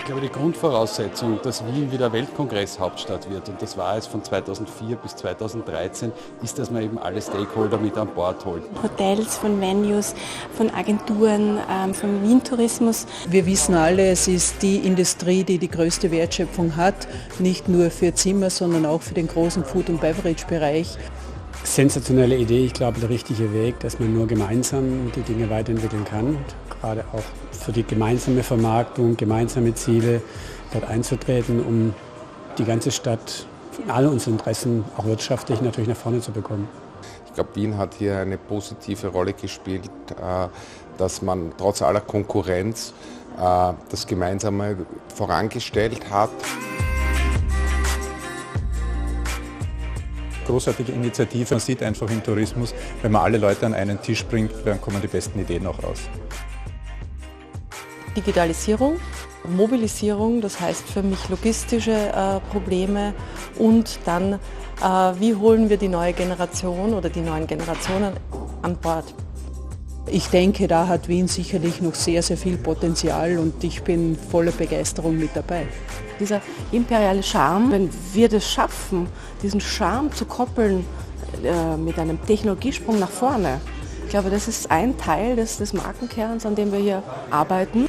Ich glaube, die Grundvoraussetzung, dass Wien wieder Weltkongresshauptstadt wird, und das war es von 2004 bis 2013, ist, dass man eben alle Stakeholder mit an Bord holt. Hotels, von Venues, von Agenturen, vom Wien-Tourismus. Wir wissen alle, es ist die Industrie, die die größte Wertschöpfung hat, nicht nur für Zimmer, sondern auch für den großen Food- und Beverage-Bereich. Sensationelle Idee, ich glaube, der richtige Weg, dass man nur gemeinsam die Dinge weiterentwickeln kann. Und gerade auch für die gemeinsame Vermarktung, gemeinsame Ziele dort einzutreten, um die ganze Stadt in all unseren Interessen, auch wirtschaftlich, natürlich nach vorne zu bekommen. Ich glaube, Wien hat hier eine positive Rolle gespielt, dass man trotz aller Konkurrenz das Gemeinsame vorangestellt hat. Großartige Initiative. Man sieht einfach im Tourismus, wenn man alle Leute an einen Tisch bringt, dann kommen die besten Ideen auch raus. Digitalisierung, Mobilisierung, das heißt für mich logistische Probleme und dann, wie holen wir die neue Generation oder die neuen Generationen an Bord. Ich denke, da hat Wien sicherlich noch sehr, sehr viel Potenzial und ich bin voller Begeisterung mit dabei. Dieser imperiale Charme, wenn wir das schaffen, diesen Charme zu koppeln mit einem Technologiesprung nach vorne, ich glaube, das ist ein Teil des Markenkerns, an dem wir hier arbeiten.